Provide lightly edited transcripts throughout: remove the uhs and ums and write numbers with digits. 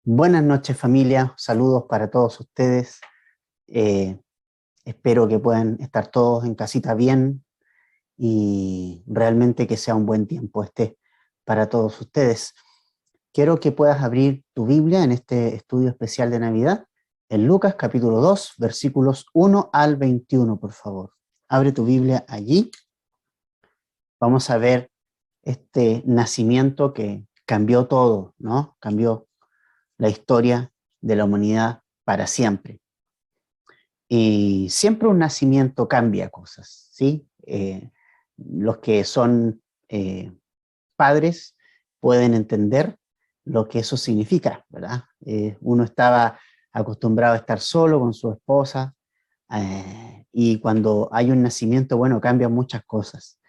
Buenas noches familia, saludos para todos ustedes. Eh, Espero que puedan estar todos en casita bien y realmente que sea un buen tiempo este para todos ustedes. Quiero que puedas abrir tu Biblia en este estudio especial de Navidad, en Lucas capítulo 2, versículos 1 al 21, por favor. Abre tu Biblia allí. Vamos a ver este nacimiento que cambió todo, ¿no? Cambió la historia de la humanidad para siempre. Y siempre un nacimiento cambia cosas, ¿sí? Los que son padres pueden entender lo que eso significa, ¿verdad? Uno estaba acostumbrado a estar solo con su esposa y cuando hay un nacimiento, bueno, cambian muchas cosas.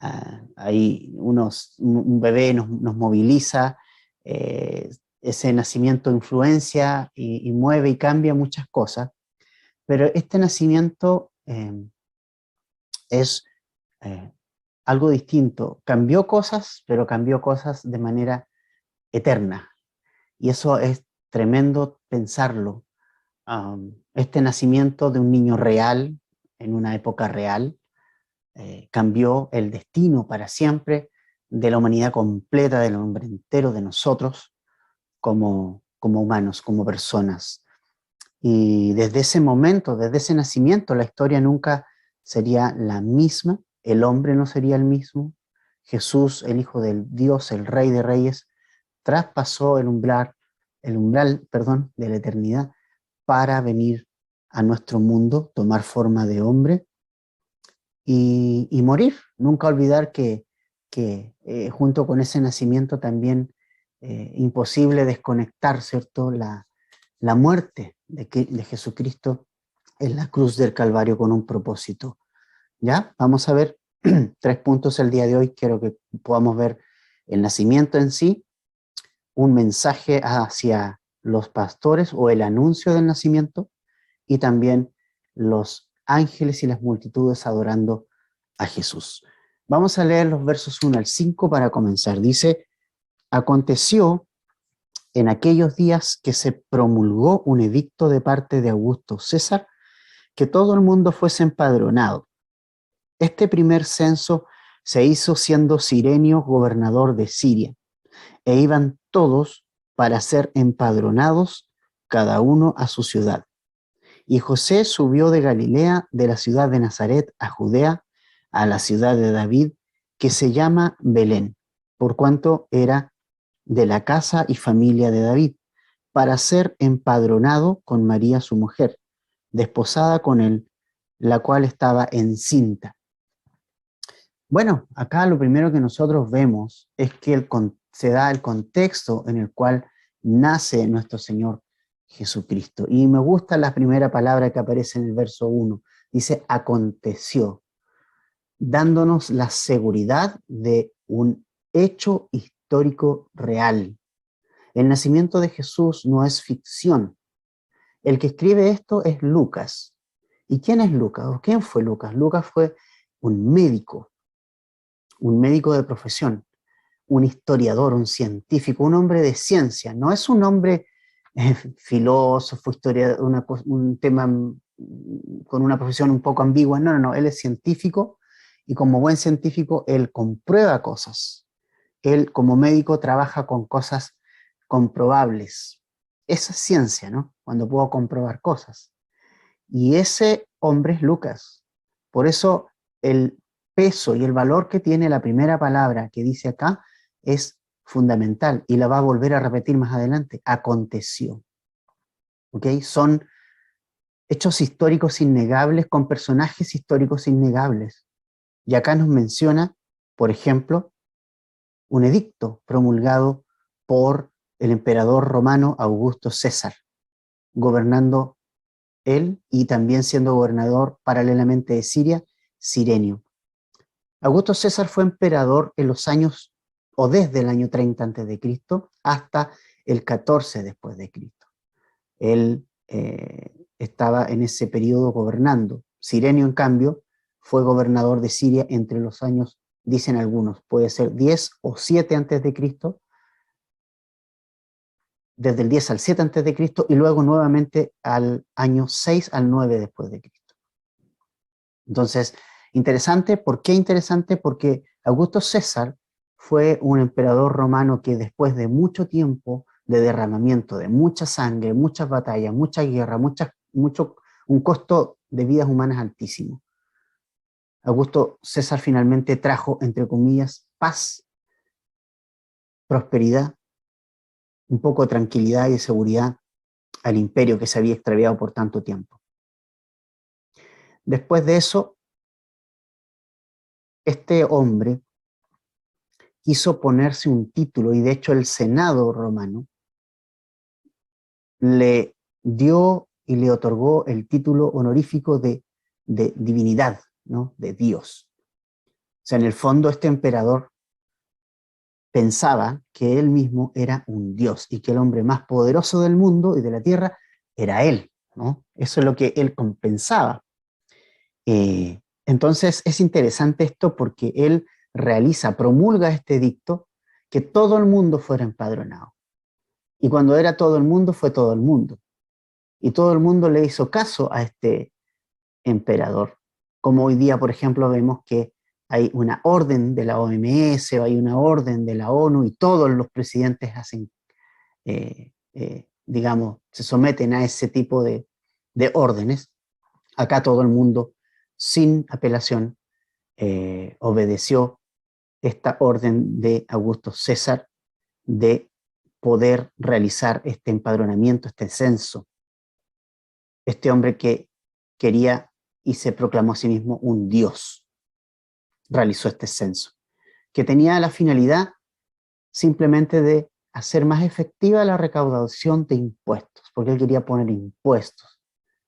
Un bebé nos moviliza, ese nacimiento influencia y mueve y cambia muchas cosas. Pero este nacimiento es eh, algo distinto. Cambió cosas, pero cambió cosas de manera eterna. Y eso es tremendo pensarlo. Este nacimiento de un niño real, en una época real, cambió el destino para siempre de la humanidad completa, del hombre entero, de nosotros, como humanos, como personas. Y desde ese momento, desde ese nacimiento, la historia nunca sería la misma, el hombre no sería el mismo, Jesús, el Hijo del Dios, el Rey de Reyes, traspasó el umbral, de la eternidad para venir a nuestro mundo, tomar forma de hombre y morir. Nunca olvidar que junto con ese nacimiento también imposible desconectar, ¿cierto? La muerte de Jesucristo en la cruz del Calvario con un propósito. ¿Ya? Vamos a ver 3 puntos el día de hoy. Quiero que podamos ver el nacimiento en sí, un mensaje hacia los pastores o el anuncio del nacimiento y también los ángeles y las multitudes adorando a Jesús. Vamos a leer los versos 1 al 5 para comenzar. Dice, aconteció en aquellos días que se promulgó un edicto de parte de Augusto César, que todo el mundo fuese empadronado. Este primer censo se hizo siendo Cirenio gobernador de Siria, e iban todos para ser empadronados, cada uno a su ciudad. Y José subió de Galilea, de la ciudad de Nazaret a Judea, a la ciudad de David, que se llama Belén, por cuanto era de la casa y familia de David, para ser empadronado con María su mujer, desposada con él, la cual estaba encinta. Bueno, acá lo primero que nosotros vemos es que se da el contexto en el cual nace nuestro Señor Jesucristo. Y me gusta la primera palabra que aparece en el verso 1. Dice, aconteció, dándonos la seguridad de un hecho histórico real. El nacimiento de Jesús no es ficción. El que escribe esto es Lucas. ¿Y quién es Lucas? ¿O quién fue Lucas? Lucas fue un médico de profesión, un historiador, un científico, un hombre de ciencia. No es un hombre filósofo, historiador, un tema con una profesión un poco ambigua. No, no, no. Él es científico y como buen científico, él comprueba cosas. Él como médico trabaja con cosas comprobables. Esa es ciencia, ¿no? Cuando puedo comprobar cosas. Y ese hombre es Lucas. Por eso el peso y el valor que tiene la primera palabra que dice acá es fundamental y la va a volver a repetir más adelante. Aconteció. ¿Ok? Son hechos históricos innegables con personajes históricos innegables. Y acá nos menciona, por ejemplo, un edicto promulgado por el emperador romano Augusto César, gobernando él y también siendo gobernador paralelamente de Siria, Cirenio. Augusto César fue emperador en los años, o desde el año 30 a.C. hasta el 14 después de Cristo. Él estaba en ese periodo gobernando. Cirenio, en cambio, fue gobernador de Siria entre los años, dicen algunos, puede ser 10 o 7 antes de Cristo, desde el 10 al 7 antes de Cristo y luego nuevamente al año 6 al 9 después de Cristo. Entonces, interesante. ¿Por qué interesante? Porque Augusto César fue un emperador romano que después de mucho tiempo de derramamiento, de mucha sangre, muchas batallas, mucha guerra, un costo de vidas humanas altísimo, Augusto César finalmente trajo, entre comillas, paz, prosperidad, un poco de tranquilidad y de seguridad al imperio que se había extraviado por tanto tiempo. Después de eso, este hombre quiso ponerse un título y de hecho el Senado romano le dio y le otorgó el título honorífico de divinidad, ¿no? De Dios. O sea, en el fondo este emperador pensaba que él mismo era un dios y que el hombre más poderoso del mundo y de la tierra era él, ¿no? Eso es lo que él pensaba. Entonces es interesante esto porque él promulga este edicto que todo el mundo fuera empadronado. Y cuando era todo el mundo, fue todo el mundo. Y todo el mundo le hizo caso a este emperador. Como hoy día, por ejemplo, vemos que hay una orden de la OMS o hay una orden de la ONU y todos los presidentes hacen, digamos, se someten a ese tipo de órdenes. Acá todo el mundo, sin apelación, obedeció esta orden de Augusto César de poder realizar este empadronamiento, este censo. Este hombre que quería y se proclamó a sí mismo un dios, realizó este censo, que tenía la finalidad simplemente de hacer más efectiva la recaudación de impuestos, porque él quería poner impuestos.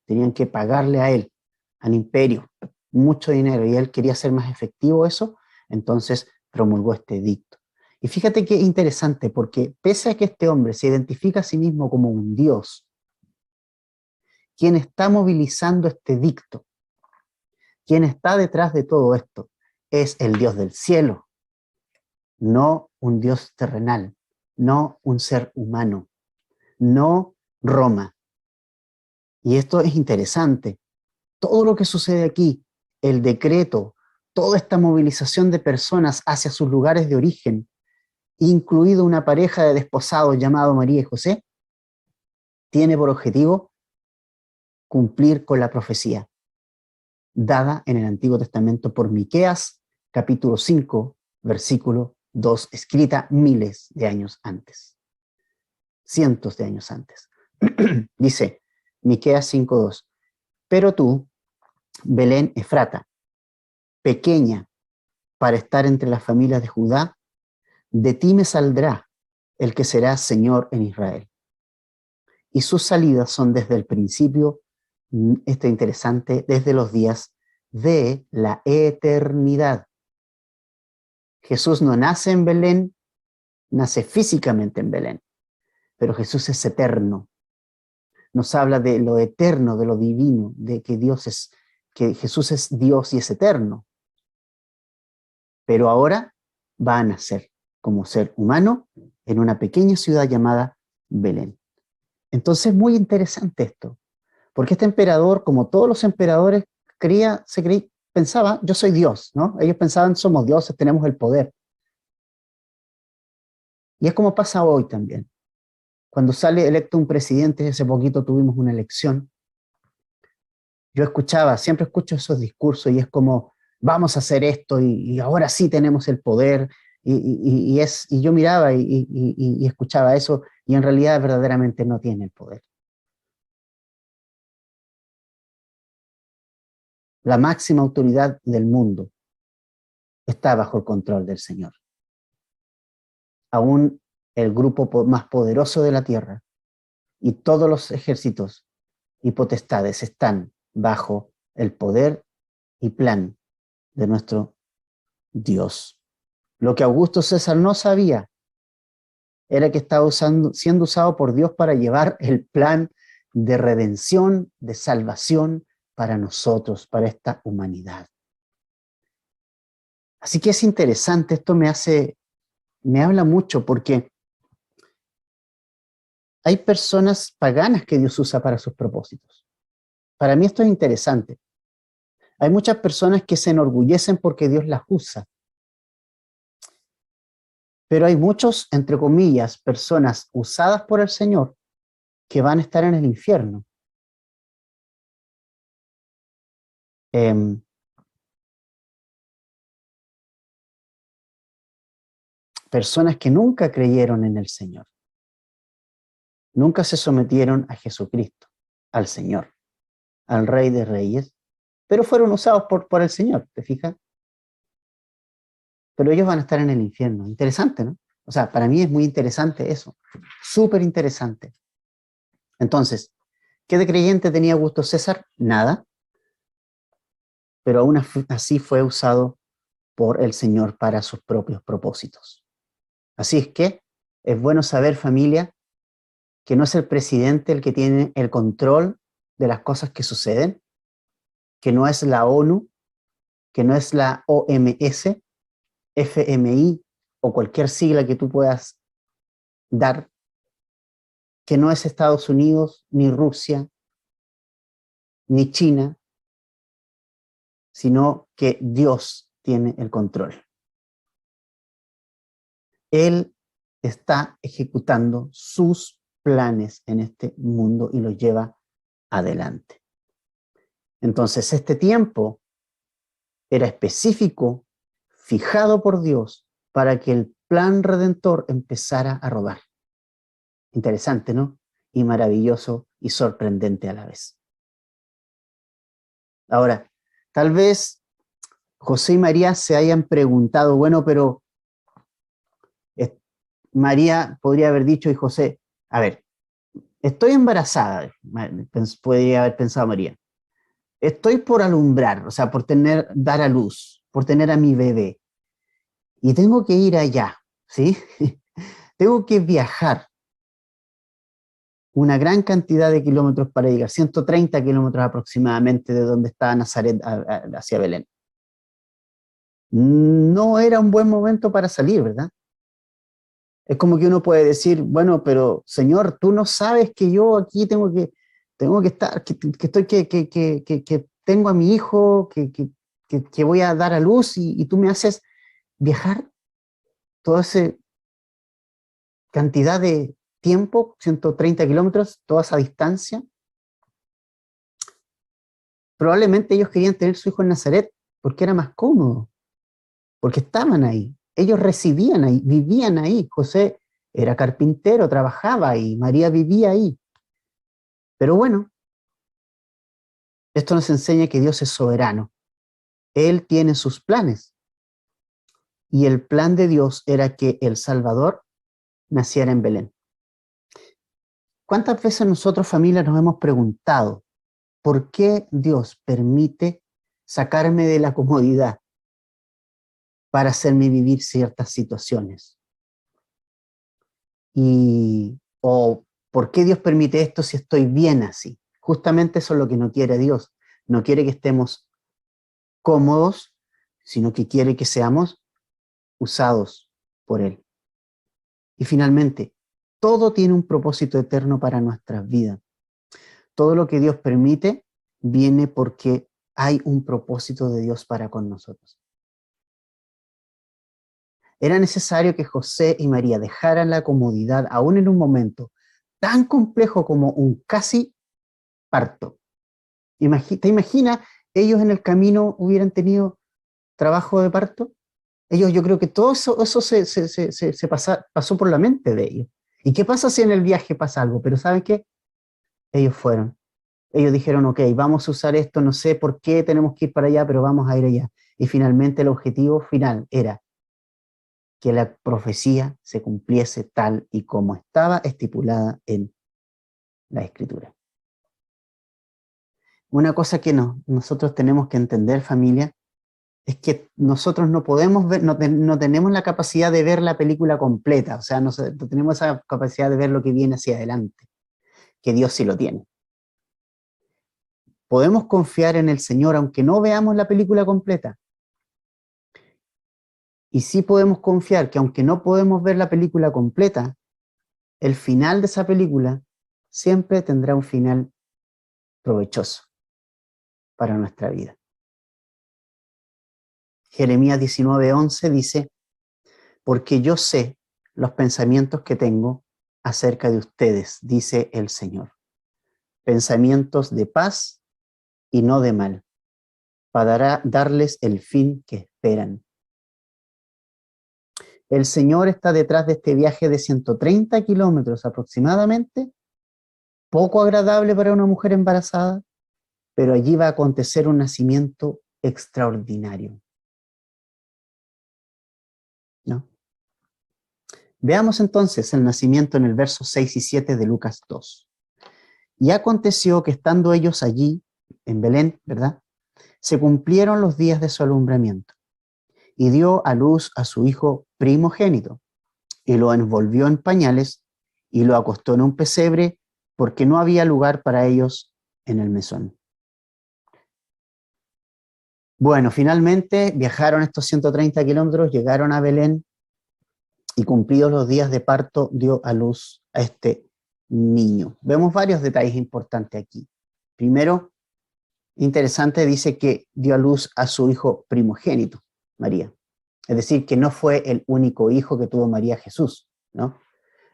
Tenían que pagarle a él, al imperio, mucho dinero, y él quería hacer más efectivo eso, entonces promulgó este edicto. Y fíjate qué interesante, porque pese a que este hombre se identifica a sí mismo como un dios, quien está movilizando este edicto, quien está detrás de todo esto, es el Dios del cielo, no un Dios terrenal, no un ser humano, no Roma. Y esto es interesante. Todo lo que sucede aquí, el decreto, toda esta movilización de personas hacia sus lugares de origen, incluido una pareja de desposados llamado María y José, tiene por objetivo cumplir con la profecía dada en el Antiguo Testamento por Miqueas, capítulo 5, versículo 2, escrita miles de años antes, cientos de años antes. Dice Miqueas 5:2, pero tú, Belén Efrata, pequeña para estar entre las familias de Judá, de ti me saldrá el que será Señor en Israel. Y sus salidas son desde el principio, esto es interesante, desde los días de la eternidad. Jesús no nace en Belén, nace físicamente en Belén, pero Jesús es eterno. Nos habla de lo eterno, de lo divino, de que Jesús es Dios y es eterno. Pero ahora va a nacer como ser humano en una pequeña ciudad llamada Belén. Entonces, muy interesante esto, porque este emperador, como todos los emperadores, pensaba, yo soy Dios, ¿no? Ellos pensaban, somos dioses, tenemos el poder. Y es como pasa hoy también. Cuando sale electo un presidente, hace poquito tuvimos una elección, yo siempre escucho esos discursos y es como, vamos a hacer esto y ahora sí tenemos el poder. Y yo miraba y escuchaba eso y en realidad verdaderamente no tiene el poder. La máxima autoridad del mundo está bajo el control del Señor. Aún el grupo más poderoso de la tierra y todos los ejércitos y potestades están bajo el poder y plan de nuestro Dios. Lo que Augusto César no sabía era que estaba siendo usado por Dios para llevar el plan de redención, de salvación para nosotros, para esta humanidad. Así que es interesante, esto me habla mucho porque hay personas paganas que Dios usa para sus propósitos. Para mí esto es interesante. Hay muchas personas que se enorgullecen porque Dios las usa. Pero hay muchos, entre comillas, personas usadas por el Señor que van a estar en el infierno. Personas que nunca creyeron en el Señor. Nunca se sometieron a Jesucristo, al Señor, al Rey de Reyes, pero fueron usados por el Señor, ¿te fijas? Pero ellos van a estar en el infierno. Interesante, ¿no? O sea, para mí es muy interesante eso. Súper interesante. Entonces, ¿qué de creyente tenía Augusto César? Nada. Pero aún así fue usado por el Señor para sus propios propósitos. Así es que es bueno saber, familia, que no es el presidente el que tiene el control de las cosas que suceden, que no es la ONU, que no es la OMS, FMI o cualquier sigla que tú puedas dar, que no es Estados Unidos, ni Rusia, ni China, sino que Dios tiene el control. Él está ejecutando sus planes en este mundo y los lleva adelante. Entonces, este tiempo era específico, fijado por Dios, para que el plan redentor empezara a rodar. Interesante, ¿no? Y maravilloso y sorprendente a la vez. Ahora, tal vez José y María se hayan preguntado, bueno, pero María podría haber dicho y José, a ver, estoy embarazada, podría haber pensado María. Estoy por alumbrar, o sea, dar a luz, por tener a mi bebé. Y tengo que ir allá, ¿sí? Tengo que viajar una gran cantidad de kilómetros para llegar, 130 kilómetros aproximadamente de donde estaba Nazaret hacia Belén. No era un buen momento para salir, ¿verdad? Es como que uno puede decir, bueno, pero Señor, tú no sabes que yo aquí tengo que estar, que tengo a mi hijo, que voy a dar a luz y tú me haces viajar toda esa cantidad de tiempo, 130 kilómetros, toda esa distancia. Probablemente ellos querían tener su hijo en Nazaret porque era más cómodo, porque estaban ahí, ellos residían ahí, vivían ahí. José era carpintero, trabajaba ahí, María vivía ahí. Pero bueno, esto nos enseña que Dios es soberano. Él tiene sus planes. Y el plan de Dios era que el Salvador naciera en Belén. ¿Cuántas veces nosotros, familia, nos hemos preguntado por qué Dios permite sacarme de la comodidad para hacerme vivir ciertas situaciones? O ¿por qué Dios permite esto si estoy bien así? Justamente eso es lo que no quiere Dios. No quiere que estemos cómodos, sino que quiere que seamos usados por Él. Y finalmente, todo tiene un propósito eterno para nuestras vidas. Todo lo que Dios permite viene porque hay un propósito de Dios para con nosotros. Era necesario que José y María dejaran la comodidad aún en un momento tan complejo como un casi parto. ¿Te imaginas? Ellos en el camino hubieran tenido trabajo de parto. Ellos, yo creo que todo eso pasó por la mente de ellos. ¿Y qué pasa si en el viaje pasa algo? Pero ¿saben qué? Ellos fueron. Ellos dijeron, ok, vamos a usar esto, no sé por qué tenemos que ir para allá, pero vamos a ir allá. Y finalmente el objetivo final era que la profecía se cumpliese tal y como estaba estipulada en la Escritura. Una cosa que nosotros tenemos que entender, familia, es que nosotros no podemos ver, no tenemos la capacidad de ver la película completa, o sea, no tenemos esa capacidad de ver lo que viene hacia adelante, que Dios sí lo tiene. Podemos confiar en el Señor aunque no veamos la película completa. Y sí podemos confiar que aunque no podemos ver la película completa, el final de esa película siempre tendrá un final provechoso para nuestra vida. Jeremías 19:11 dice, porque yo sé los pensamientos que tengo acerca de ustedes, dice el Señor. Pensamientos de paz y no de mal, para darles el fin que esperan. El Señor está detrás de este viaje de 130 kilómetros aproximadamente, poco agradable para una mujer embarazada, pero allí va a acontecer un nacimiento extraordinario, ¿no? Veamos entonces el nacimiento en el verso 6 y 7 de Lucas 2. Y aconteció que estando ellos allí, en Belén, ¿verdad? Se cumplieron los días de su alumbramiento, y dio a luz a su hijo primogénito, y lo envolvió en pañales, y lo acostó en un pesebre, porque no había lugar para ellos en el mesón. Bueno, finalmente viajaron estos 130 kilómetros, llegaron a Belén, y cumplidos los días de parto, dio a luz a este niño. Vemos varios detalles importantes aquí. Primero, interesante, dice que dio a luz a su hijo primogénito, María. Es decir, que no fue el único hijo que tuvo María Jesús, ¿no?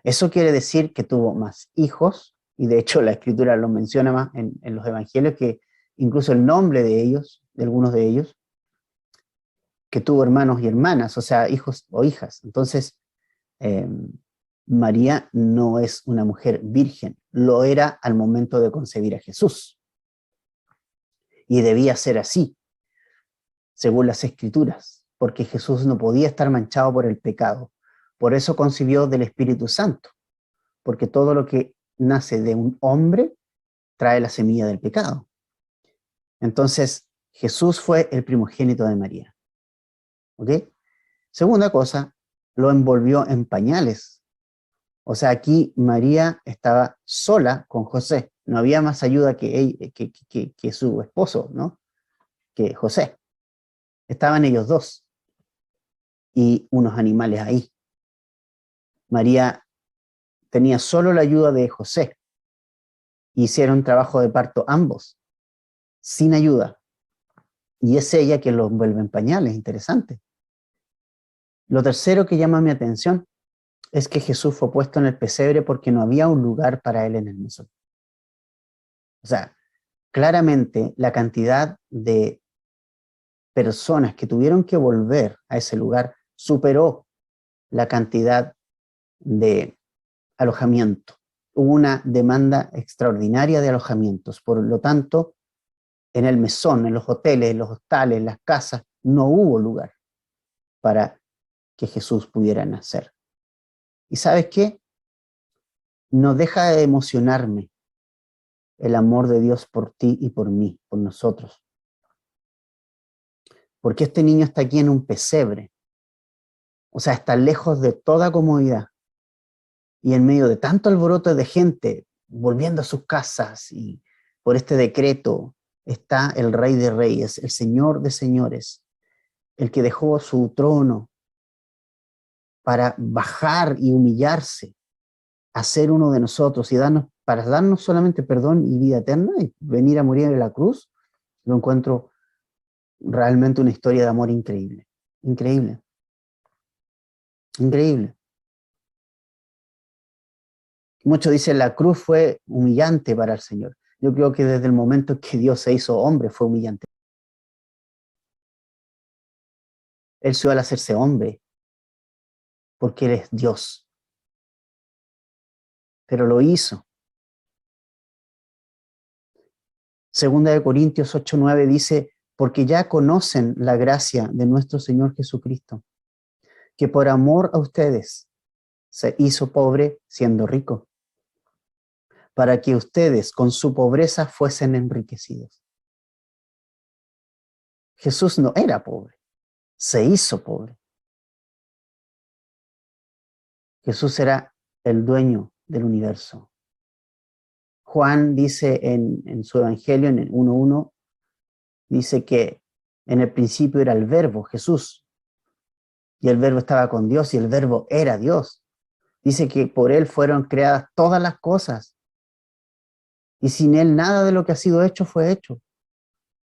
Eso quiere decir que tuvo más hijos, y de hecho la Escritura lo menciona más en los evangelios, que incluso el nombre de ellos, de algunos de ellos, que tuvo hermanos y hermanas, o sea, hijos o hijas. Entonces, María no es una mujer virgen, lo era al momento de concebir a Jesús. Y debía ser así, según las Escrituras, porque Jesús no podía estar manchado por el pecado. Por eso concibió del Espíritu Santo, porque todo lo que nace de un hombre trae la semilla del pecado. Entonces, Jesús fue el primogénito de María. ¿Ok? Segunda cosa, lo envolvió en pañales. O sea, aquí María estaba sola con José. No había más ayuda que su esposo, ¿no? Que José. Estaban ellos dos y unos animales ahí. María tenía solo la ayuda de José. Hicieron trabajo de parto ambos, sin ayuda. Y es ella quien lo envuelve en pañales, interesante. Lo tercero que llama mi atención es que Jesús fue puesto en el pesebre porque no había un lugar para él en el mesón. O sea, claramente la cantidad de personas que tuvieron que volver a ese lugar superó la cantidad de alojamiento. Hubo una demanda extraordinaria de alojamientos. Por lo tanto, en el mesón, en los hoteles, en los hostales, en las casas, no hubo lugar para que Jesús pudiera nacer. ¿Y sabes qué? No deja de emocionarme el amor de Dios por ti y por mí, por nosotros. Porque este niño está aquí en un pesebre. O sea, está lejos de toda comodidad. Y en medio de tanto alboroto de gente volviendo a sus casas, y por este decreto está el Rey de Reyes, el Señor de Señores, el que dejó su trono para bajar y humillarse, a ser uno de nosotros y para darnos solamente perdón y vida eterna y venir a morir en la cruz. Lo encuentro realmente una historia de amor increíble, increíble, increíble. Muchos dicen la cruz fue humillante para el Señor. Yo creo que desde el momento en que Dios se hizo hombre fue humillante. Él suele hacerse hombre porque Él es Dios, pero lo hizo. Segunda de Corintios 8:9 dice, porque ya conocen la gracia de nuestro Señor Jesucristo, que por amor a ustedes se hizo pobre siendo rico, para que ustedes con su pobreza fuesen enriquecidos. Jesús no era pobre, se hizo pobre. Jesús era el dueño del universo. Juan dice en su evangelio, en el 1:1, dice que en el principio era el verbo, Jesús, y el verbo estaba con Dios y el verbo era Dios. Dice que por Él fueron creadas todas las cosas. Y sin Él nada de lo que ha sido hecho fue hecho.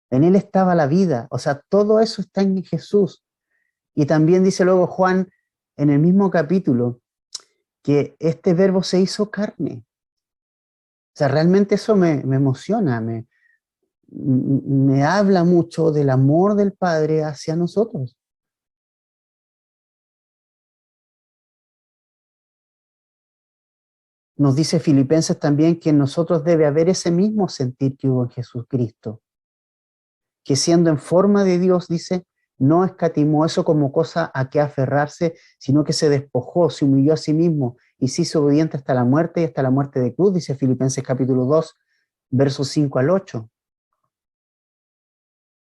En Él estaba la vida. O sea, todo eso está en Jesús. Y también dice luego Juan en el mismo capítulo que este verbo se hizo carne. O sea, realmente eso me emociona, me habla mucho del amor del Padre hacia nosotros. Nos dice Filipenses también que en nosotros debe haber ese mismo sentir que hubo en Jesucristo, que siendo en forma de Dios, dice, no escatimó eso como cosa a que aferrarse, sino que se despojó, se humilló a sí mismo y se hizo obediente hasta la muerte y hasta la muerte de cruz, dice Filipenses capítulo 2, versos 5 al 8.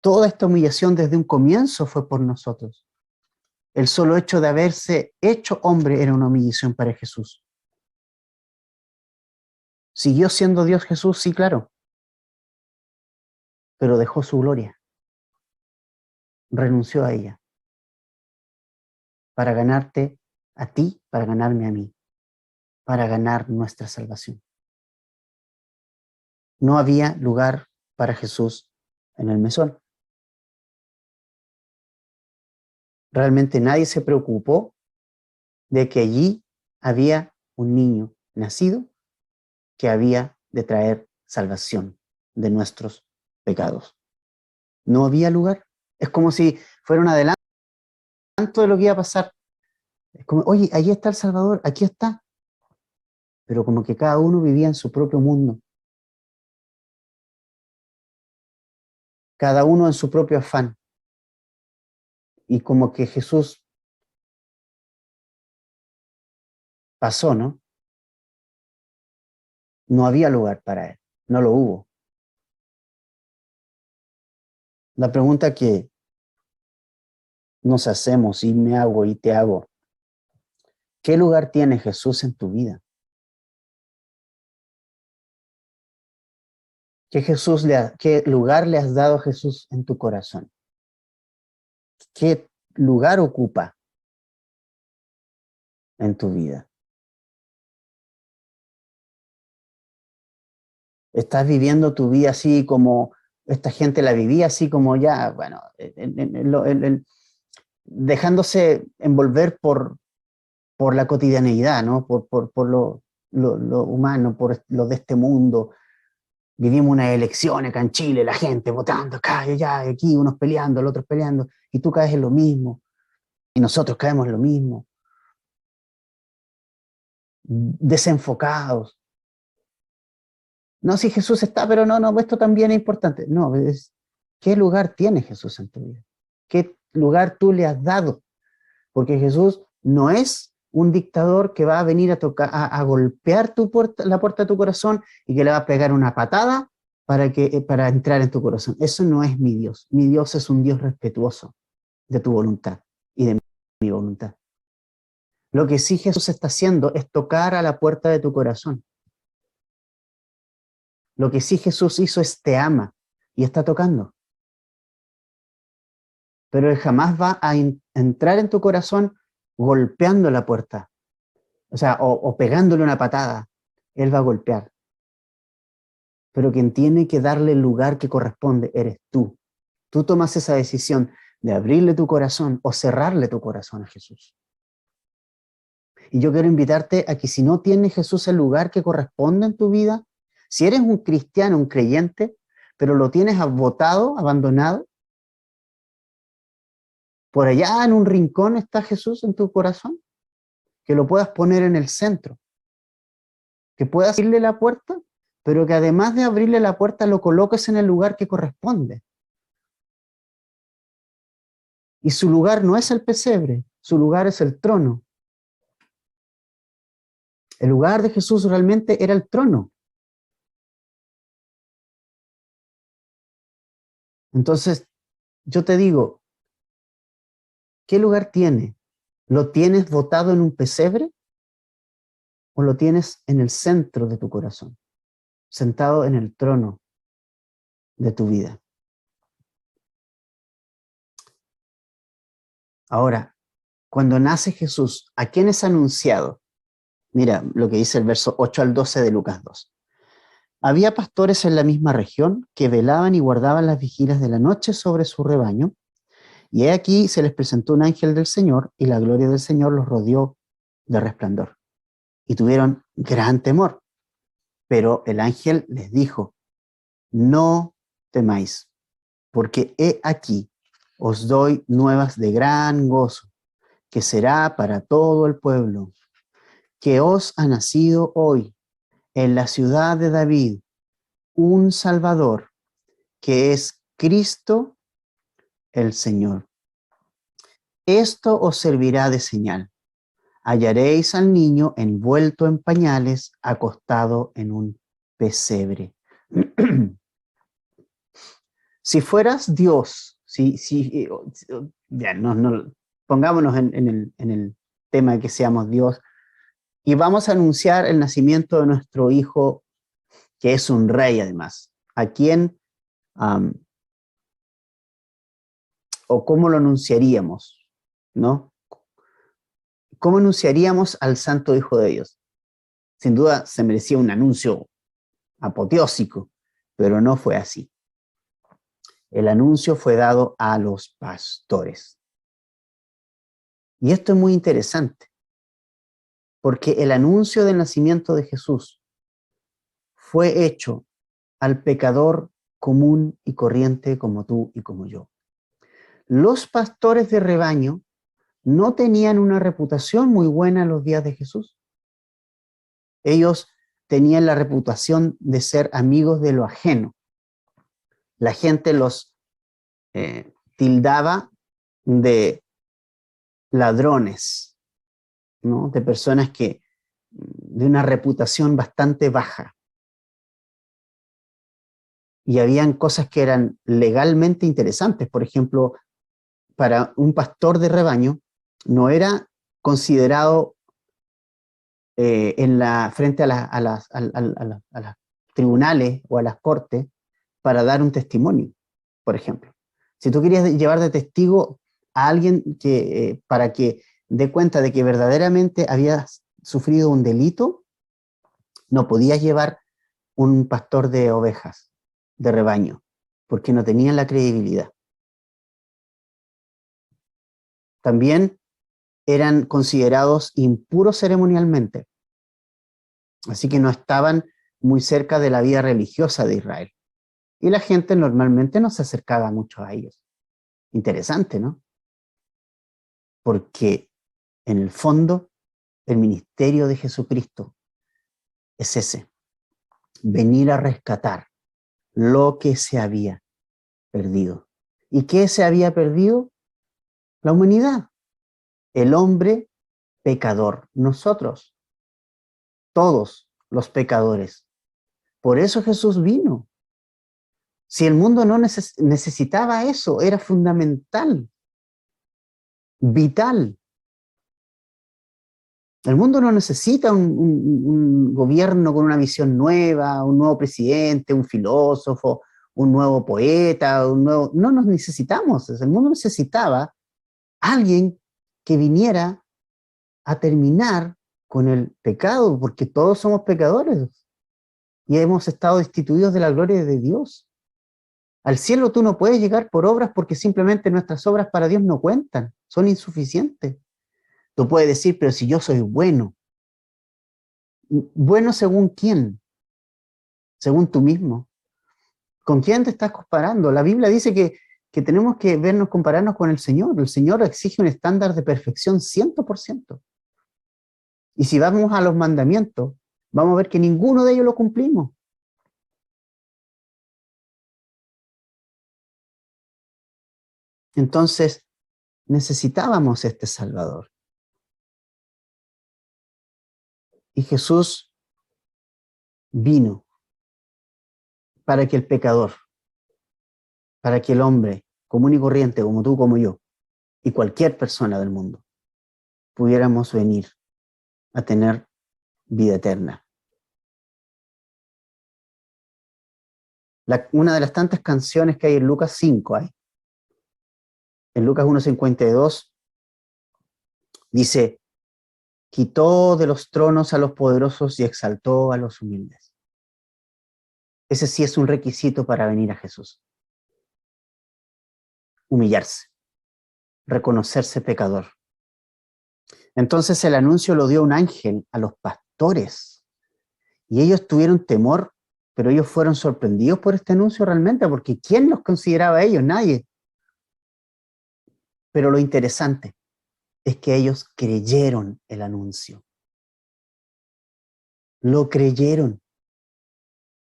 Toda esta humillación desde un comienzo fue por nosotros. El solo hecho de haberse hecho hombre era una humillación para Jesús. ¿Siguió siendo Dios Jesús? Sí, claro, pero dejó su gloria, renunció a ella para ganarte a ti, para ganarme a mí, para ganar nuestra salvación. No había lugar para Jesús en el mesón. Realmente nadie se preocupó de que allí había un niño nacido que había de traer salvación de nuestros pecados. No había lugar. Es como si fuera un adelanto de lo que iba a pasar. Es como, oye, allí está el Salvador, aquí está. Pero como que cada uno vivía en su propio mundo, cada uno en su propio afán. Y como que Jesús pasó, ¿no? No había lugar para él, no lo hubo. La pregunta que nos hacemos y me hago y te hago, ¿qué lugar tiene Jesús en tu vida? ¿Qué lugar le has dado a Jesús en tu corazón? ¿Qué lugar ocupa en tu vida? ¿Estás viviendo tu vida así como esta gente la vivía, así como ya, bueno, dejándose envolver por la cotidianeidad, ¿no? Por lo humano, por lo de este mundo? Vivimos una elección acá en Chile, la gente votando acá y allá, aquí, unos peleando, los otros peleando, y tú caes en lo mismo, y nosotros caemos en lo mismo, desenfocados. No, si Jesús está, pero no, esto también es importante. No, ¿qué lugar tiene Jesús en tu vida? ¿Qué lugar tú le has dado? Porque Jesús no es un dictador que va a venir a golpear la puerta de tu corazón y que le va a pegar una patada para entrar en tu corazón. Eso no es mi Dios. Mi Dios es un Dios respetuoso de tu voluntad y de mi voluntad. Lo que sí Jesús está haciendo es tocar a la puerta de tu corazón. Lo que sí Jesús hizo es te ama y está tocando. Pero Él jamás va a entrar en tu corazón golpeando la puerta, o sea, o pegándole una patada. Él va a golpear. Pero quien tiene que darle el lugar que corresponde eres tú. Tú tomas esa decisión de abrirle tu corazón o cerrarle tu corazón a Jesús. Y yo quiero invitarte a que si no tiene Jesús el lugar que corresponde en tu vida, si eres un cristiano, un creyente, pero lo tienes botado, abandonado, por allá en un rincón está Jesús en tu corazón, que lo puedas poner en el centro, que puedas abrirle la puerta, pero que además de abrirle la puerta lo coloques en el lugar que corresponde. Y su lugar no es el pesebre, su lugar es el trono. El lugar de Jesús realmente era el trono. Entonces, yo te digo, ¿qué lugar tiene? ¿Lo tienes botado en un pesebre o lo tienes en el centro de tu corazón, sentado en el trono de tu vida? Ahora, cuando nace Jesús, ¿a quién es anunciado? Mira lo que dice el verso 8 al 12 de Lucas 2. Había pastores en la misma región que velaban y guardaban las vigilias de la noche sobre su rebaño, y he aquí se les presentó un ángel del Señor, y la gloria del Señor los rodeó de resplandor. Y tuvieron gran temor. Pero el ángel les dijo: no temáis, porque he aquí os doy nuevas de gran gozo, que será para todo el pueblo, que os ha nacido hoy en la ciudad de David un Salvador, que es Cristo el Señor. Esto os servirá de señal. Hallaréis al niño envuelto en pañales, acostado en un pesebre. Si fueras Dios, ya, pongámonos en el tema de que seamos Dios, y vamos a anunciar el nacimiento de nuestro hijo, que es un rey además. ¿A quién o cómo lo anunciaríamos? ¿No? ¿Cómo anunciaríamos al santo Hijo de Dios? Sin duda se merecía un anuncio apoteósico, pero no fue así. El anuncio fue dado a los pastores. Y esto es muy interesante, porque el anuncio del nacimiento de Jesús fue hecho al pecador común y corriente como tú y como yo. Los pastores de rebaño no tenían una reputación muy buena en los días de Jesús. Ellos tenían la reputación de ser amigos de lo ajeno. La gente los tildaba de ladrones, ¿no? De personas de una reputación bastante baja. Y habían cosas que eran legalmente interesantes. Por ejemplo, para un pastor de rebaño no era considerado frente a las tribunales o a las cortes para dar un testimonio, por ejemplo. Si tú querías llevar de testigo a alguien para que dé cuenta de que verdaderamente habías sufrido un delito, no podías llevar un pastor de ovejas, de rebaño, porque no tenían la credibilidad. También eran considerados impuros ceremonialmente, así que no estaban muy cerca de la vida religiosa de Israel. Y la gente normalmente no se acercaba mucho a ellos. Interesante, ¿no? Porque en el fondo el ministerio de Jesucristo es ese: venir a rescatar lo que se había perdido. ¿Y qué se había perdido? La humanidad, el hombre pecador, nosotros, todos los pecadores. Por eso Jesús vino. Si el mundo no necesitaba eso, era fundamental, vital. El mundo no necesita un gobierno con una visión nueva, un nuevo presidente, un filósofo, un nuevo poeta, no nos necesitamos. El mundo necesitaba alguien que viniera a terminar con el pecado, porque todos somos pecadores y hemos estado destituidos de la gloria de Dios. Al cielo tú no puedes llegar por obras, porque simplemente nuestras obras para Dios no cuentan, son insuficientes. Tú puedes decir: pero si yo soy bueno. ¿Bueno según quién? Según tú mismo. ¿Con quién te estás comparando? La Biblia dice que tenemos que compararnos con el Señor. El Señor exige un estándar de perfección 100%. Y si vamos a los mandamientos, vamos a ver que ninguno de ellos lo cumplimos. Entonces, necesitábamos este Salvador. Y Jesús vino para que el pecador, para que el hombre común y corriente, como tú, como yo, y cualquier persona del mundo, pudiéramos venir a tener vida eterna. Una de las tantas canciones que hay en Lucas 5, en Lucas 1:52, dice: quitó de los tronos a los poderosos y exaltó a los humildes. Ese sí es un requisito para venir a Jesús. Humillarse, reconocerse pecador. Entonces el anuncio lo dio un ángel a los pastores y ellos tuvieron temor, pero ellos fueron sorprendidos por este anuncio realmente, porque ¿quién los consideraba a ellos? Nadie. Pero lo interesante es que ellos creyeron el anuncio. Lo creyeron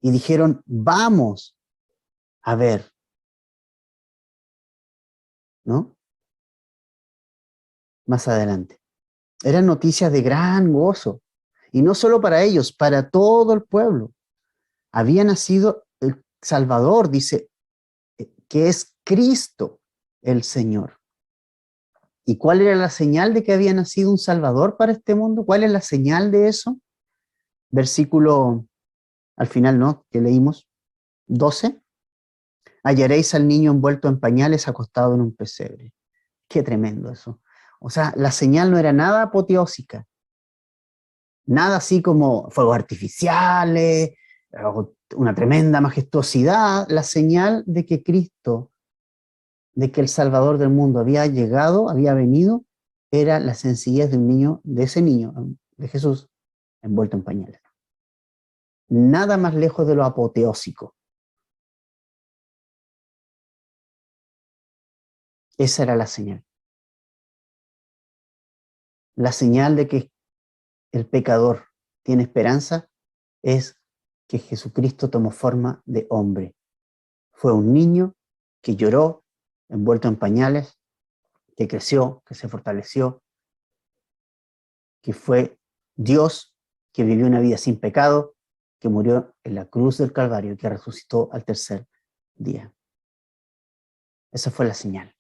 y dijeron, vamos a ver, ¿no? Más adelante. Eran noticias de gran gozo, y no solo para ellos, para todo el pueblo. Había nacido el Salvador, dice, que es Cristo el Señor. ¿Y cuál era la señal de que había nacido un Salvador para este mundo? ¿Cuál es la señal de eso? Versículo, al final, ¿no? Que leímos, 12. Hallaréis al niño envuelto en pañales acostado en un pesebre. Qué tremendo eso. O sea, la señal no era nada apoteósica, nada así como fuegos artificiales, una tremenda majestuosidad. La señal de que Cristo, de que el Salvador del mundo había llegado, había venido, era la sencillez de un niño, de ese niño, de Jesús, envuelto en pañales. Nada más lejos de lo apoteósico. Esa era la señal. La señal de que el pecador tiene esperanza es que Jesucristo tomó forma de hombre. Fue un niño que lloró, envuelto en pañales, que creció, que se fortaleció, que fue Dios, que vivió una vida sin pecado, que murió en la cruz del Calvario y que resucitó al tercer día. Esa fue la señal.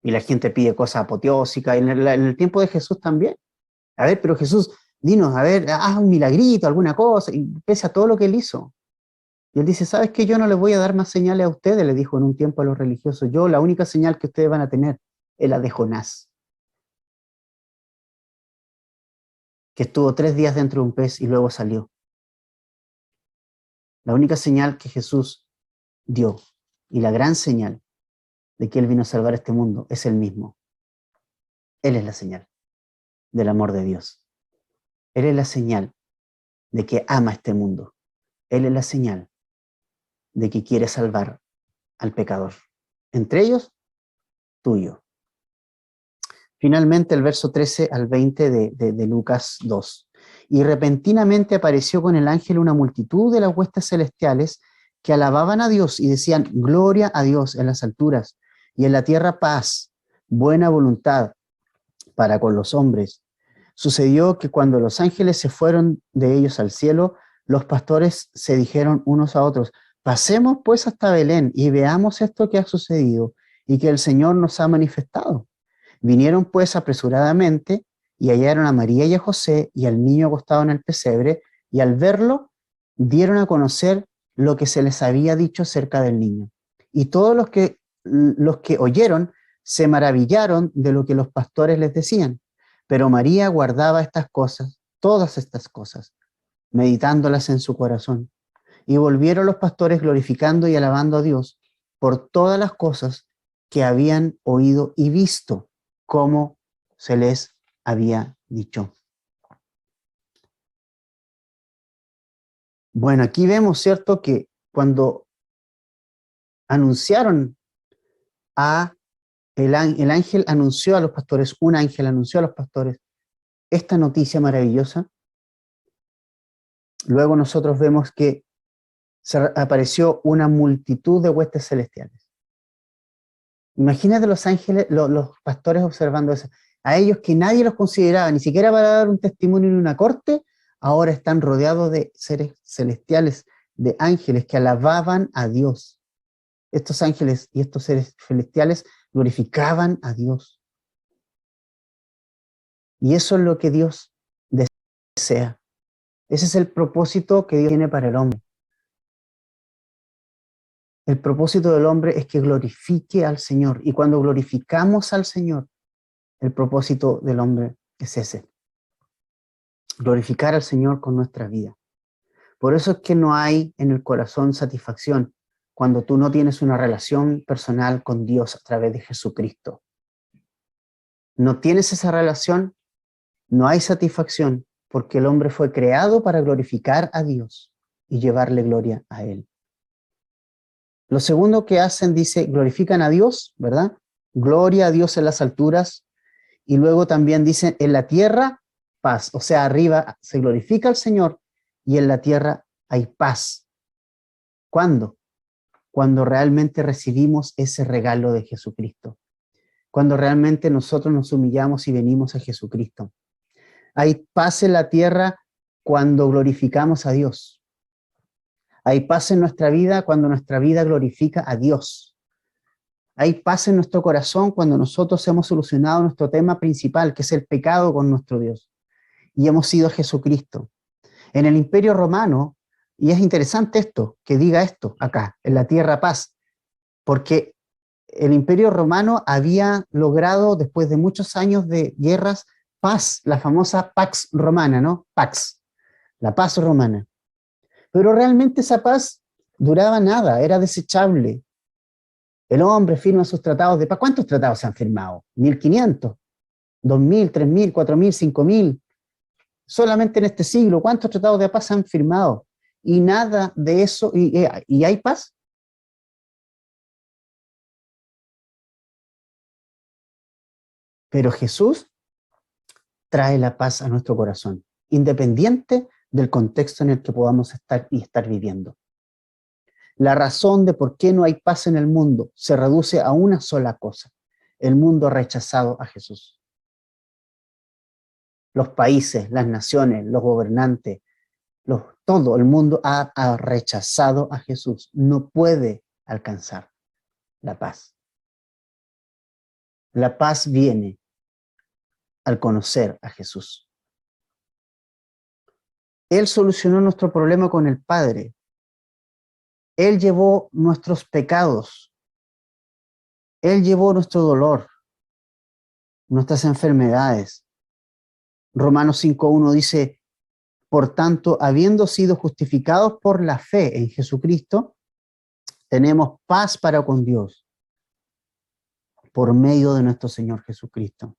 Y la gente pide cosas apoteósicas, en el tiempo de Jesús también. A ver, pero Jesús, dinos, a ver, haz un milagrito, alguna cosa, y pese a todo lo que él hizo. Y él dice, ¿sabes qué? Yo no les voy a dar más señales a ustedes, le dijo en un tiempo a los religiosos. Yo, la única señal que ustedes van a tener es la de Jonás, que estuvo 3 días dentro de un pez y luego salió. La única señal que Jesús dio, y la gran señal de que Él vino a salvar este mundo, es Él mismo. Él es la señal del amor de Dios. Él es la señal de que ama este mundo. Él es la señal de que quiere salvar al pecador. Entre ellos, tú y yo. Finalmente, el verso 13 al 20 de Lucas 2. Y repentinamente apareció con el ángel una multitud de las huestes celestiales que alababan a Dios y decían, gloria a Dios en las alturas y en la tierra paz, buena voluntad para con los hombres. Sucedió que cuando los ángeles se fueron de ellos al cielo, los pastores se dijeron unos a otros, pasemos pues hasta Belén y veamos esto que ha sucedido y que el Señor nos ha manifestado. Vinieron pues apresuradamente y hallaron a María y a José y al niño acostado en el pesebre, y al verlo dieron a conocer lo que se les había dicho acerca del niño. Y todos los que oyeron se maravillaron de lo que los pastores les decían. Pero María guardaba estas cosas, todas estas cosas, meditándolas en su corazón. Y volvieron los pastores glorificando y alabando a Dios por todas las cosas que habían oído y visto, como se les había dicho. Bueno, aquí vemos, ¿cierto?, que cuando anunciaron el ángel anunció a los pastores, un ángel anunció a los pastores esta noticia maravillosa, luego nosotros vemos que apareció una multitud de huestes celestiales. Imagínate los ángeles, los pastores observando eso. A ellos que nadie los consideraba, ni siquiera para dar un testimonio en una corte, ahora están rodeados de seres celestiales, de ángeles que alababan a Dios. Estos ángeles y estos seres celestiales glorificaban a Dios. Y eso es lo que Dios desea. Ese es el propósito que Dios tiene para el hombre. El propósito del hombre es que glorifique al Señor. Y cuando glorificamos al Señor, El propósito del hombre es ese: glorificar al Señor con nuestra vida. Por eso es que no hay en el corazón satisfacción cuando tú no tienes una relación personal con Dios a través de Jesucristo. No tienes esa relación, no hay satisfacción, porque el hombre fue creado para glorificar a Dios y llevarle gloria a Él. Lo segundo que hacen, dice, glorifican a Dios, ¿verdad? Gloria a Dios en las alturas. Y luego también dicen, en la tierra, paz. O sea, arriba se glorifica al Señor y en la tierra hay paz. ¿Cuándo? Cuando realmente recibimos ese regalo de Jesucristo. Cuando realmente nosotros nos humillamos y venimos a Jesucristo. Hay paz en la tierra cuando glorificamos a Dios. Hay paz en nuestra vida cuando nuestra vida glorifica a Dios. Hay paz en nuestro corazón cuando nosotros hemos solucionado nuestro tema principal, que es el pecado con nuestro Dios, y hemos ido a Jesucristo. En el Imperio Romano, y es interesante esto, que diga esto acá, en la tierra paz, porque el Imperio Romano había logrado, después de muchos años de guerras, paz, la famosa Pax Romana, ¿no? Pax, la paz romana. Pero realmente esa paz duraba nada, era desechable. El hombre firma sus tratados de paz. ¿Cuántos tratados se han firmado? 1500, 2000, 3000, 4000, 5000. Solamente en este siglo, ¿cuántos tratados de paz se han firmado? Y nada de eso, y hay paz. Pero Jesús trae la paz a nuestro corazón, independiente del contexto en el que podamos estar y estar viviendo. La razón de por qué no hay paz en el mundo se reduce a una sola cosa: el mundo ha rechazado a Jesús. Los países, las naciones, los gobernantes, todo el mundo ha rechazado a Jesús. No puede alcanzar la paz. La paz viene al conocer a Jesús. Él solucionó nuestro problema con el Padre. Él llevó nuestros pecados. Él llevó nuestro dolor, nuestras enfermedades. Romanos 5:1 dice, por tanto, habiendo sido justificados por la fe en Jesucristo, tenemos paz para con Dios por medio de nuestro Señor Jesucristo.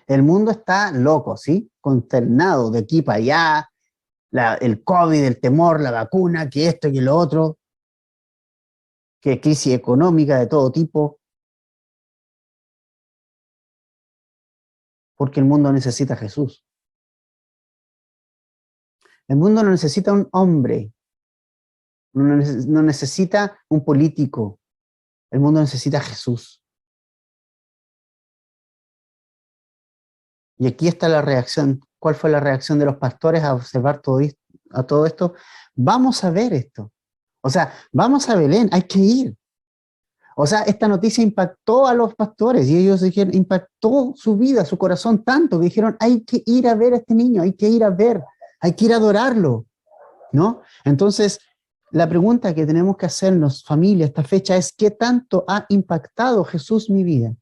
El mundo está loco, ¿sí? Consternado de aquí para allá, el COVID, el temor, la vacuna, que esto, que lo otro, que crisis económica de todo tipo, porque el mundo necesita a Jesús. El mundo no necesita un hombre, no necesita un político, el mundo necesita a Jesús. Y aquí está la reacción. ¿Cuál fue la reacción de los pastores a observar todo esto? Vamos a ver esto. O sea, vamos a Belén, hay que ir. O sea, esta noticia impactó a los pastores y ellos dijeron, impactó su vida, su corazón tanto que dijeron, hay que ir a ver a este niño, hay que ir a ver, hay que ir a adorarlo, ¿no? Entonces, la pregunta que tenemos que hacernos, familia, esta fecha es, ¿qué tanto ha impactado Jesús mi vida?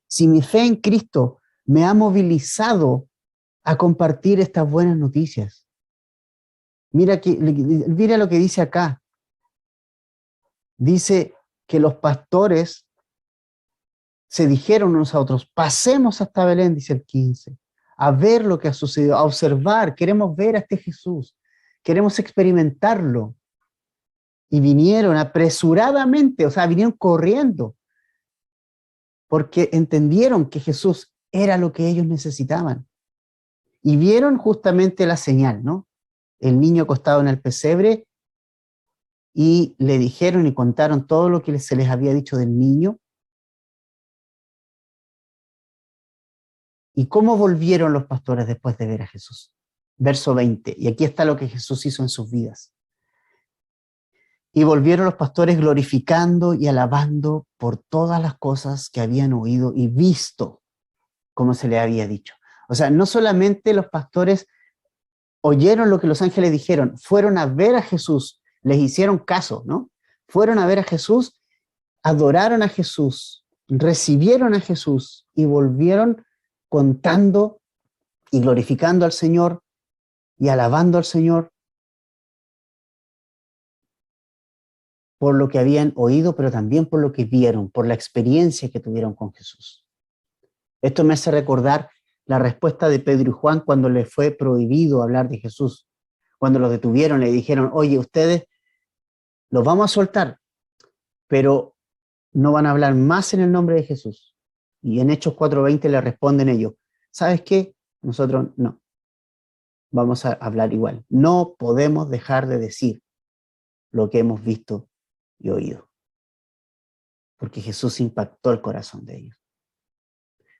Si mi fe en Cristo me ha movilizado a compartir estas buenas noticias. Mira lo que dice acá. Dice que los pastores se dijeron unos a otros, pasemos hasta Belén, dice el 15, a ver lo que ha sucedido, a observar, queremos ver a este Jesús, queremos experimentarlo. Y vinieron apresuradamente, o sea, vinieron corriendo, porque entendieron que Jesús era lo que ellos necesitaban. Y vieron justamente la señal, ¿no? El niño acostado en el pesebre, y le dijeron y contaron todo lo que se les había dicho del niño. ¿Y cómo volvieron los pastores después de ver a Jesús? Verso 20, y aquí está lo que Jesús hizo en sus vidas. Y volvieron los pastores glorificando y alabando por todas las cosas que habían oído y visto, como se le había dicho. O sea, no solamente los pastores oyeron lo que los ángeles dijeron, fueron a ver a Jesús, les hicieron caso, ¿no? Fueron a ver a Jesús, adoraron a Jesús, recibieron a Jesús y volvieron contando y glorificando al Señor y alabando al Señor por lo que habían oído, pero también por lo que vieron, por la experiencia que tuvieron con Jesús. Esto me hace recordar la respuesta de Pedro y Juan cuando les fue prohibido hablar de Jesús. Cuando los detuvieron, le dijeron, oye, ustedes los vamos a soltar, pero no van a hablar más en el nombre de Jesús. Y en Hechos 4:20 le responden ellos, ¿sabes qué? Nosotros no, vamos a hablar igual. No podemos dejar de decir lo que hemos visto y oído, porque Jesús impactó el corazón de ellos.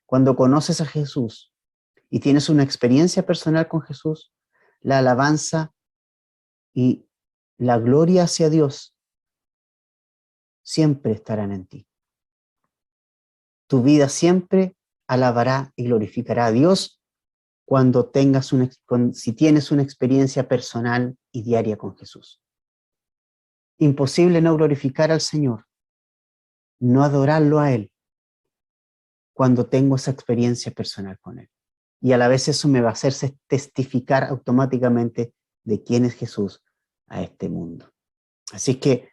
Cuando conoces a Jesús y tienes una experiencia personal con Jesús, la alabanza y la gloria hacia Dios siempre estarán en ti. Tu vida siempre alabará y glorificará a Dios cuando si tienes una experiencia personal y diaria con Jesús. Imposible no glorificar al Señor, no adorarlo a Él cuando tengo esa experiencia personal con Él. Y a la vez eso me va a hacer testificar automáticamente de quién es Jesús a este mundo. Así que,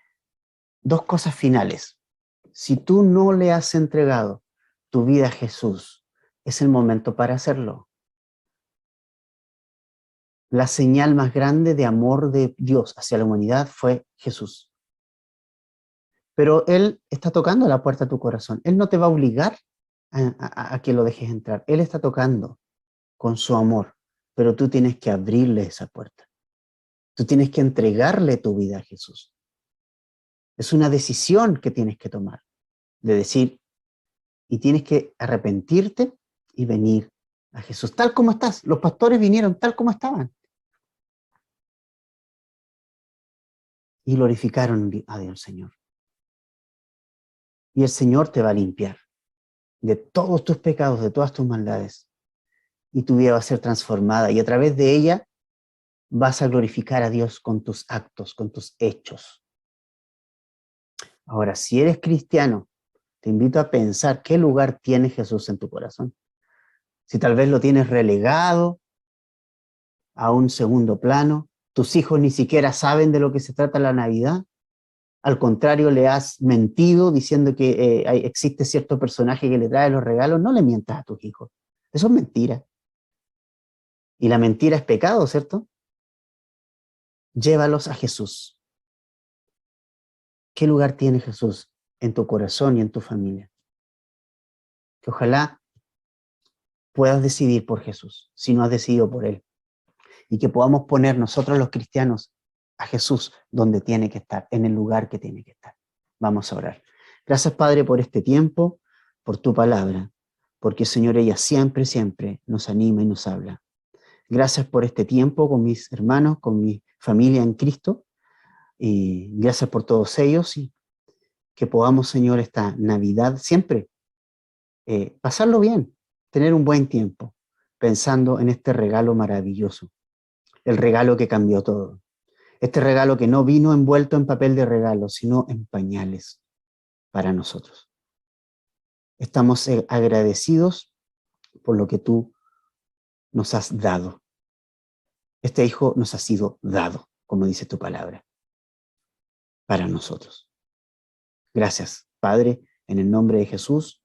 dos cosas finales. Si tú no le has entregado tu vida a Jesús, es el momento para hacerlo. La señal más grande de amor de Dios hacia la humanidad fue Jesús. Pero Él está tocando la puerta a tu corazón. Él no te va a obligar a que lo dejes entrar. Él está tocando con su amor, pero tú tienes que abrirle esa puerta. Tú tienes que entregarle tu vida a Jesús. Es una decisión que tienes que tomar, de decir, y tienes que arrepentirte y venir a Jesús, tal como estás. Los pastores vinieron tal como estaban. Y glorificaron a Dios, Señor. Y el Señor te va a limpiar de todos tus pecados, de todas tus maldades. Y tu vida va a ser transformada. Y a través de ella vas a glorificar a Dios con tus actos, con tus hechos. Ahora, si eres cristiano, te invito a pensar qué lugar tiene Jesús en tu corazón. Si tal vez lo tienes relegado a un segundo plano, tus hijos ni siquiera saben de lo que se trata la Navidad. Al contrario, le has mentido diciendo que existe cierto personaje que le trae los regalos. No le mientas a tus hijos. Eso es mentira. Y la mentira es pecado, ¿cierto? Llévalos a Jesús. ¿Qué lugar tiene Jesús en tu corazón y en tu familia? Que ojalá puedas decidir por Jesús, si no has decidido por Él. Y que podamos poner nosotros los cristianos a Jesús donde tiene que estar, en el lugar que tiene que estar. Vamos a orar. Gracias, Padre, por este tiempo, por tu palabra, porque, Señor, ella siempre, siempre nos anima y nos habla. Gracias por este tiempo con mis hermanos, con mi familia en Cristo, y gracias por todos ellos, y que podamos, Señor, esta Navidad siempre pasarlo bien, tener un buen tiempo, pensando en este regalo maravilloso, el regalo que cambió todo. Este regalo que no vino envuelto en papel de regalo, sino en pañales para nosotros. Estamos agradecidos por lo que tú nos has dado. Este hijo nos ha sido dado, como dice tu palabra, para nosotros. Gracias, Padre, en el nombre de Jesús.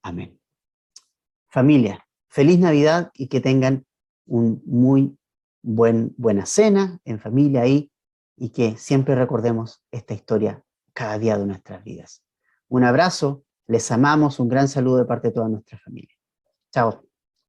Amén. Familia, feliz Navidad y que tengan un muy buena cena en familia ahí y que siempre recordemos esta historia cada día de nuestras vidas. Un abrazo, les amamos, un gran saludo de parte de toda nuestra familia. Chao.